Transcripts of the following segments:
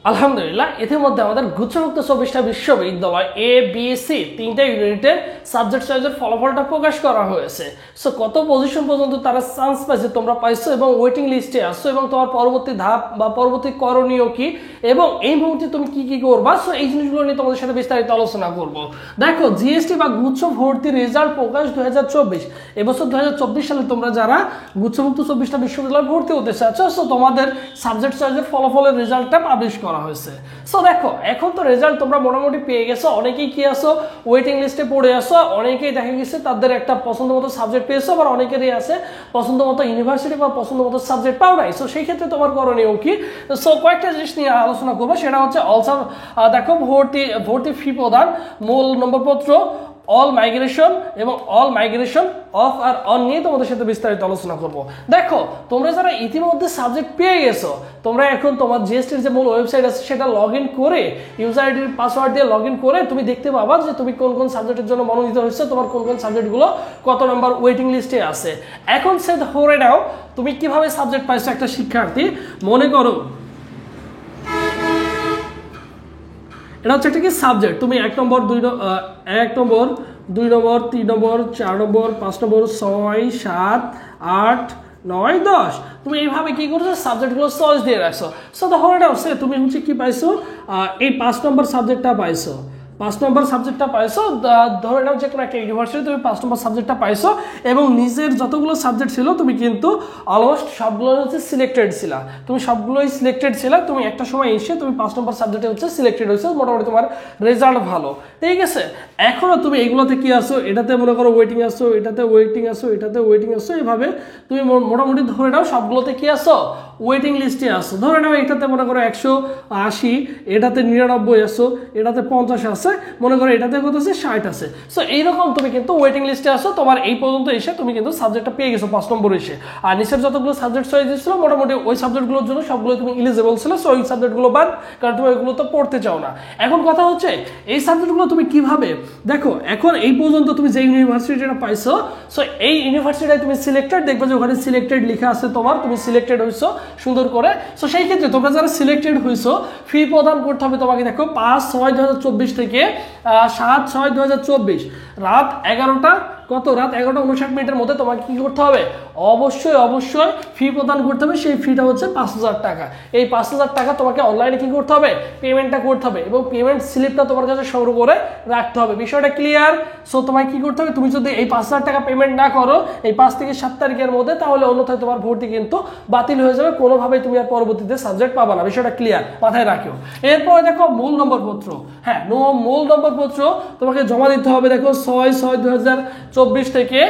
আলহামদুলিল্লাহ, ইতিমধ্যে আমাদের গুচ্ছভুক্ত 24টা বিশ্ববিদ্যালয় এ বি সি 3টা ইউনিটের সাবজেক্ট চয়েসের ফলাফলটা প্রকাশ করা হয়েছে। সো কত পজিশন পর্যন্ত তারা চান্স পাইছে তোমরা পাইছো এবং ওয়েটিং লিস্টে আসছো এবং তোমার পরবর্তী ধাপ বা পরবর্তী করণীয় কি এবং এই মুহূর্তে তুমি কি কি করবা, সো এই জিনিসগুলো নিয়ে তোমাদের সাথে বিস্তারিত আলোচনা করব। দেখো, জিএসটি বা গুচ্ছ ভর্তি রেজাল্ট প্রকাশ 2024। এবছর 2024 সালে তোমরা যারা গুচ্ছভুক্ত 24টা বিশ্ববিদ্যালয়ে ভর্তি হতে চাচ্ছ, সো তোমাদের সাবজেক্ট চয়েসের ফলাফলের রেজাল্টটা পাবলিশ করা হয়েছে। সো দেখো, এখন তো রেজাল্ট তোমরা মোটামুটি পেয়ে গেছো, অনেকেই কি আসো ওয়েটিং লিস্টে পড়ে আসো, অনেকেই দেখা গেছে তাদের একটা পছন্দ মতো সাবজেক্ট পেয়েছো, আবার অনেকেরই আছে পছন্দ মতো ইউনিভার্সিটি বা পছন্দ মতো সাবজেক্ট পাও নাই। সো সেই ক্ষেত্রে তোমার করণীয় কি? সো কয়েকটা জিনিস নিয়ে আলোচনা করবো, সেটা হচ্ছে অলসো দেখো ভর্তি ফি প্রদান, মূল নম্বরপত্র, অল মাইগ্রেশন এবং অল মাইগ্রেশন অফ আর অন নিয়ে তোমাদের সাথে বিস্তারিত আলোচনা করব। দেখো, তোমরা যারা ইতিমধ্যে সাবজেক্ট পেয়ে গেছো, তোমরা এখন তোমার জিএসটির যে মূল ওয়েবসাইট আছে সেটা লগ ইন করে ইউজার আইডির পাসওয়ার্ড দিয়ে লগ ইন করে তুমি দেখতে পাবা যে তুমি কোন কোন সাবজেক্টের জন্য মনোনীত হয়েছে, তোমার কোন কোন সাবজেক্টগুলো কত নাম্বার ওয়েটিং লিস্টে আছে। এখন সে ধরে নাও তুমি কিভাবে সাবজেক্ট পাইছো একটা শিক্ষার্থী, মনে করো এটা হচ্ছে একটা কি সাবজেক্ট, তুমি 1 নম্বর 2 নম্বর 2 নম্বর 3 নম্বর 4 নম্বর 5 নম্বর 6 7 8 9 10 তুমি এইভাবে কি করছো সাবজেক্টগুলো চয়েস দিয়ে রাখছো। সো ধরে নাও তুমি হচ্ছে কি পাইছো, এই 5 নম্বর সাবজেক্টটা পাইছো, 5 নম্বর সাবজেক্টটা পাইছো, ধরে নাও যে কোনো একটা ইউনিভার্সিটি তুমি 5 নম্বর সাবজেক্টটা পাইছো এবং নিজের যতগুলো সাবজেক্ট ছিল তুমি কিন্তু অলমোস্ট সবগুলো হচ্ছে সিলেক্টেড ছিলা, তুমি সবগুলোই সিলেক্টেড ছিলা, তুমি একটা সময় এসে তুমি 5 নম্বর সাবজেক্টে হচ্ছে সিলেক্টেড হয়েছে, মোটামুটি তোমার রেজাল্ট ভালো, ঠিক আছে। এখনও তুমি এগুলোতে কি আসো, এটাতে মনে করো ওয়েটিং আসো, এটাতে ওয়েটিং আসো, এটাতে ওয়েটিং আসো, এইভাবে তুমি মোটামুটি ধরে নাও সবগুলোতে কি আসো ওয়েটিং লিস্টে আসো। ধরে নাও এটাতে মনে করো 180, এটাতে 99 আসো, এটাতে 50 আছে, মনে করো এটাতে কত আছে 60 আছে। সো এইরকম তুমি কিন্তু ওয়েটিং লিস্টে আসো, তোমার এই পর্যন্ত এসে তুমি কিন্তু সাবজেক্টটা পেয়ে গেছো 5 নম্বর এসে। আর নিচের যতগুলো সাবজেক্ট চয়েস দিয়েছিল মোটামুটি ওই সাবজেক্টগুলোর জন্য সবগুলো তুমি এলিজিবল ছিল, সো ওই সাবজেক্টগুলো বাদ, কারণ তুমি ওইগুলো তো পড়তে চাও না। এখন কথা হচ্ছে এই সাবজেক্টগুলো তুমি কিভাবে, দেখো এখন এই পর্যন্ত তুমি যে ইউনিভার্সিটিটা পাইছো, সো এই ইউনিভার্সিটিতে তুমি সিলেক্টেড, দেখবে যে ওখানে সিলেক্টেড লেখা আছে, তোমার তুমি সিলেক্টেড হইছো সুন্দর করে। সো সেই ক্ষেত্রে তোমরা যারা সিলেক্টেড হইছো ফি প্রদান করতে হবে তোমাকে। দেখো 5/6/2024 থেকে 7/6/2024 রাত 11টা রাত 11:59 মধ্যে তোমাকে কি করতে হবে, অবশ্যই ফি প্রদান করতে হবে। সেই ফিটা হচ্ছে 5,000 টাকা। এই 5,000 টাকা তোমাকে অনলাইনে কি করতে হবে, পেমেন্টটা করতে হবে এবং পেমেন্ট স্লিপটা তোমার কাছে সংগ্রহ করে রাখতে হবে। বিষয়টা ক্লিয়ার? সো তোমাকে কি করতে হবে, তুমি যদি এই 5,000 টাকা পেমেন্ট না করো এই 5 থেকে 7 তারিখের মধ্যে, তাহলে অন্যথায় তোমার ভর্তি কিন্তু বাতিল হয়ে যাবে, কোনোভাবেই তুমি আর পরবর্তীতে সাবজেক্ট পাবা না। বিষয়টা ক্লিয়ার, মাথায় রাখিও। এরপরে দেখো মূল নম্বরপত্র, হ্যাঁ মূল নম্বরপত্র তোমাকে জমা দিতে হবে। দেখো 6/6/2024 থেকে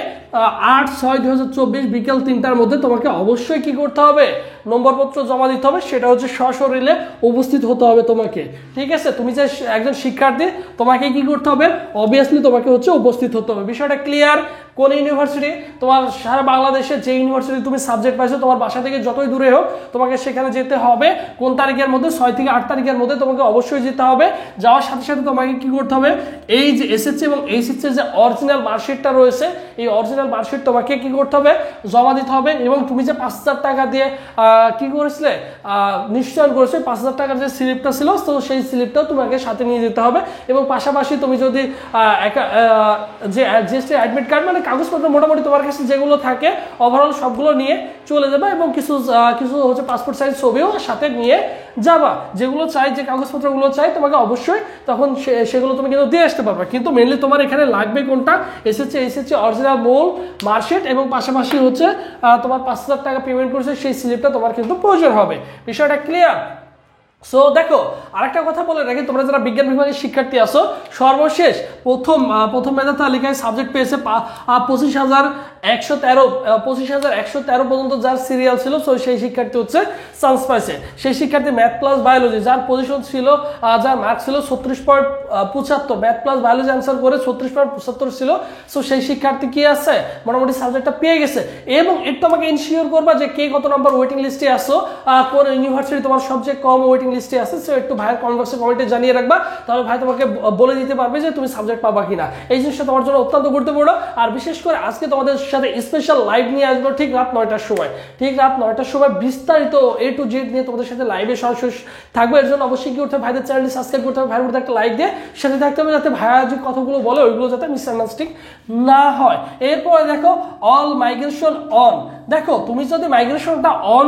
8/6/2024 বিকেল 3টার মধ্যে তোমাকে অবশ্যই কি করতে হবে, নম্বরপত্র জমা দিতে হবে। সেটা হচ্ছে সশরীরে উপস্থিত হতে হবে তোমাকে, ঠিক আছে। তুমি যে একজন শিক্ষার্থী, তোমাকে কি করতে হবে, অবভিয়াসলি তোমাকে হচ্ছে উপস্থিত হতে হবে। বিষয়টা ক্লিয়ার? কোন ইউনিভার্সিটি, তোমার সারা বাংলাদেশে যে ইউনিভার্সিটি তুমি সাবজেক্ট পাইছো, তোমার বাসা থেকে যতই দূরে হোক তোমাকে সেখানে যেতে হবে। কোন তারিখের মধ্যে, 6 থেকে 8 তারিখের মধ্যে তোমাকে অবশ্যই যেতে হবে। যাওয়ার সাথে সাথে তোমাকে কি করতে হবে, এই যে এসএসসি এবং এইচএসসি যে অরিজিনাল মার্কশিটটা রয়েছে, এই অরিজিনাল মার্কশিট তোমাকে কি করতে হবে, জমা দিতে হবে। এবং তুমি যে 5,000 টাকা দিয়ে কি করেছিলে, নিশ্চয়ন করেছো, 5,000 টাকার যে স্লিপটা ছিল, তো সেই স্লিপটাও তোমাকে সাথে নিয়ে যেতে হবে। এবং পাশাপাশি তুমি যদি যে জিএসটি অ্যাডমিট কার্ড মানে কাগজপত্র মোটামুটি তোমার কাছে যেগুলো থাকে ওভারঅল সবগুলো নিয়ে চলে যাবে এবং কিছু হচ্ছে পাসপোর্ট সাইজ ছবিও সাথে নিয়ে যাবা। যেগুলো চাই, যে কাগজপত্রগুলো চাই তোমাকে অবশ্যই তখন সেগুলো তুমি কিন্তু দিয়ে আসতে পারবে। কিন্তু মেনলি তোমার এখানে লাগবে কোনটা, এসএসসি অরিজিনাল মূল মার্কশিট এবং পাশাপাশি হচ্ছে তোমার 5,000 টাকা পেমেন্ট করেছে সেই স্লিপটা তোমার কিন্তু প্রয়োজন হবে। বিষয়টা ক্লিয়ার? সো দেখো আরেকটা কথা বলে রাখি, তোমরা যারা বিজ্ঞান বিভাগের শিক্ষার্থী আছো, সর্বশেষ প্রথম মেধা তালিকায় সাবজেক্ট পেয়েছে 25,113 পর্যন্ত যার সিরিয়াল ছিল, সো সেই শিক্ষার্থী হচ্ছে চান্স পাইছে। সেই শিক্ষার্থী ম্যাথ প্লাস বায়োলজি যার পজিশন ছিল, যার মার্ক ছিল 36.75, ম্যাথ প্লাস বায়োলজি অ্যান্সার করে 36.75 ছিল। সো সেই শিক্ষার্থী কি আছে, মোটামুটি সাবজেক্টটা পেয়ে গেছে। এবং একটু আমাকে ইনশিওর করবা যে কে কত নাম্বার ওয়েটিং লিস্টে আসো, কোন ইউনিভার্সিটি তোমার সবচেয়ে কম ওয়েটিং লিস্টে আছে, সো একটু ভাইয়ের কমেন্টে জানিয়ে রাখবা, তাহলে ভাই তোমাকে বলে দিতে পারবে যে তুমি সাবজেক্ট পাবা কিনা। এই জিনিসটা তোমার জন্য অত্যন্ত গুরুত্বপূর্ণ। আর বিশেষ করে আজকে তোমাদের সাথে স্পেশাল লাইভ নিয়ে আসবো ঠিক রাত 9টার সময়। ঠিক রাত 9টার সময় বিস্তারিত A to Z নিয়ে তোমাদের সাথে লাইভে সরাসরি থাকবে। এর জন্য অবশ্যই কি করতে হবে, ভাইদের চ্যানেলটি সাবস্ক্রাইব করতে হবে, ভাইয়ের মধ্যে একটা লাইক দিয়ে সাথে থাকতে হবে, যাতে ভাইয়া যে কথাগুলো বলে ওইগুলো যাতে মিসআন্ডারস্ট্যান্ডিং না হয়। এরপরে দেখো অল মাইগ্রেশন অন। দেখো তুমি যদি মাইগ্রেশনটা অন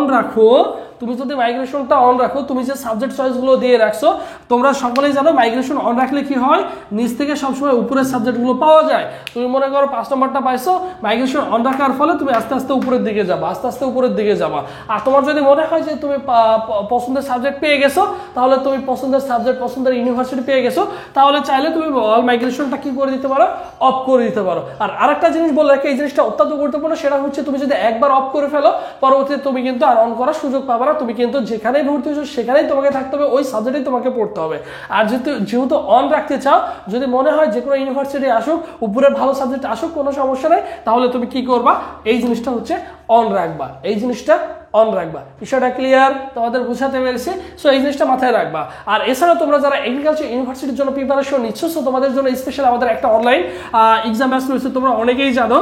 রাখো, তুমি যে সাবজেক্ট চয়েসগুলো দিয়ে রাখছো, তোমরা সকলেই জানো মাইগ্রেশন অন রাখলে কি হয়, নিচ থেকে সবসময় উপরের সাবজেক্টগুলো পাওয়া যায়। তুমি মনে করো 5 নম্বরটা পাইছো, মাইগ্রেশন অন রাখার ফলে তুমি আস্তে আস্তে উপরের দিকে যাবা। আর তোমার যদি মনে হয় যে তুমি পছন্দের সাবজেক্ট পেয়ে গেছো, তাহলে তুমি পছন্দের সাবজেক্ট, পছন্দের ইউনিভার্সিটি পেয়ে গেছো, তাহলে চাইলে তুমি অল মাইগ্রেশনটা কি করে দিতে পারো, অফ করে দিতে পারো। আর আরেকটা জিনিস বলে রাখি, এই জিনিসটা অত্যন্ত গুরুত্বপূর্ণ, সেটা হচ্ছে তুমি যদি একবার অফ করে ফেলো, পরবর্তীতে তুমি কিন্তু আর অন করার সুযোগ পাবে না। তুমি কিন্তু যেখানেই ভর্তি হয়েছো সেখানেই তোমাকে থাকতে হবে, ওই সাবজেক্টেই তোমাকে পড়তে হবে। আর যেহেতু অন রাখতে চাও, যদি মনে হয় যে কোনো ইউনিভার্সিটি আসুক, উপরের ভালো সাবজেক্ট আসুক, কোনো সমস্যা নেই, তাহলে তুমি কি করবা, এই জিনিসটা হচ্ছে অন রাখবা, বিষয়টা ক্লিয়ার, তোমাদের বুঝাতে পেরেছি। সো এই জিনিসটা মাথায় রাখবা। আর এছাড়া তোমরা যারা এগ্রিকালচার ইউনিভার্সিটির জন্য প্রিপারেশন নিচ্ছ, সো তোমাদের জন্য স্পেশাল আমাদের একটা অনলাইন এক্সাম ব্যাচ রয়েছে। তোমরা অনেকেই জানো,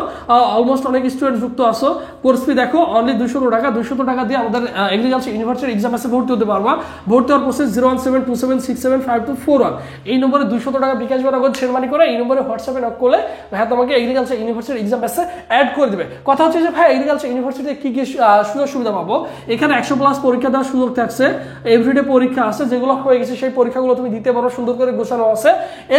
অলমোস্ট অনেক স্টুডেন্ট যুক্ত আছো। কোর্স ফি দেখো অনলি 200 টাকা দিয়ে আমাদের এগ্রিকালচার ইউনিভার্সিটির এক্সাম ব্যাচে ভর্তি হতে পারবা। ভর্তি হওয়ার প্রসেস 01727675241। এই নম্বরে 200 টাকা বিকাশ বা নগদ সেন্ড মানি করে এই নম্বরে হোয়াটসঅ্যাপে নক করলে ভাইয়া তোমাকে এগ্রিকালচার ইউনিভার্সিটির এক্সাম ব্যাচে অ্যাড করে দেবে। কথা হচ্ছে যে ভাই এগ্রিকালচার ইউনিভার্সিটিতে কি কি সুযোগ সুবিধা পাবো, এখানে 100+ পরীক্ষা দেওয়ার সুযোগ থাকছে, এভরিডে পরীক্ষা আছে, যেগুলো হয়ে গেছে সেই পরীক্ষাগুলো তুমি দিতে পারো, সুন্দর করে গোছানো আছে।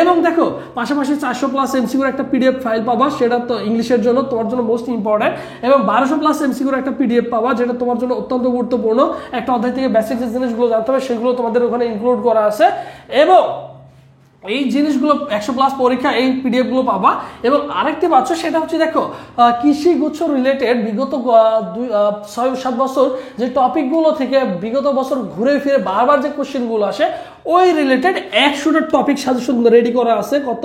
এবং দেখো পাশাপাশি 400+ এমসিকিউর একটা পিডিএফ ফাইল পাবা, সেটা তো ইংলিশের জন্য তোমার জন্য মোস্ট ইম্পর্টেন্ট। এবং 1200+ এমসিকিউর একটা পিডিএফ পাবা, যেটা তোমার জন্য অত্যন্ত গুরুত্বপূর্ণ। একটা অধ্যায় থেকে বেসিক যে জিনিসগুলো জানতে হবে সেগুলো তোমাদের ওখানে ইনক্লুড করা আছে। এবং এই জিনিসগুলো 100+ পরীক্ষা, এই পিডিএফ গুলো পাবা। এবং আরেকটি পাচ্ছ, সেটা হচ্ছে দেখো কৃষি গুচ্ছ রিলেটেড বিগত 6-7 বছর যে টপিকগুলো থেকে বিগত বছর ঘুরে ফিরে বারবার যে কোশ্চেনগুলো আসে, ওই রিলেটেড 100টা টপিক সাজেশন রেডি করা আছে। কত?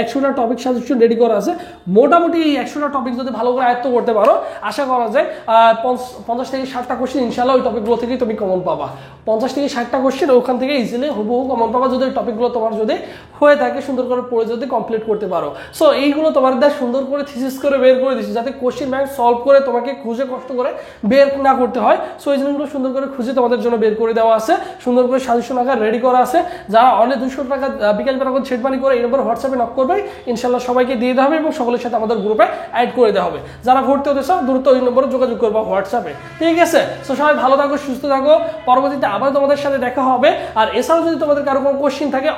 100টা টপিক সাজেশন রেডি করা আছে। মোটামুটি এই 100টা টপিক যদি ভালো করে আয়ত্ত করতে পারো, আশা করা যায় 50 থেকে 60টা কোশ্চেন ইনশাল্লাহ ওই টপিকগুলো থেকেই তুমি কমন পাবা। 50 থেকে 60টা কোশ্চেন ওখান থেকে ইজিলি হুবহু কমন পাবা, যদি ওই টপিকগুলো তোমার যদি হয়ে থাকে, সুন্দর করে পড়ে যদি কমপ্লিট করতে পারো। সো এইগুলো তোমার দ্বারা সুন্দর করে থিসিস করে বের করে দিচ্ছি, যাতে কোশ্চেন ব্যাংক সলভ করে তোমাকে খুঁজে কষ্ট করে বের না করতে হয়। সো এই জিনিসগুলো সুন্দর করে খুঁজে তোমাদের জন্য বের করে দেওয়া আছে, সুন্দর করে সাজেশন আকার রেডি করা আছে। যারা অনলি 200 টাকা বিকাশ বেলা করে সেট মানি করে এই নম্বর হোয়াটসঅ্যাপে নক করবে, ইনশাল্লাহ সবাইকে দিয়ে দেওয়া হবে এবং সকলের সাথে আমাদের গ্রুপে অ্যাড করে দেওয়া হবে। যারা ভর্তি হতে চাও দ্রুত ওই নম্বরে যোগাযোগ করবো হোয়াটসঅ্যাপে, ঠিক আছে? সো সবাই ভালো থাকো, সুস্থ থাকো, পরবর্তীতে আবার তোমাদের সাথে দেখা হবে। আর এছাড়াও যদি তোমাদের কারো কোনো কোশ্চেন থাকে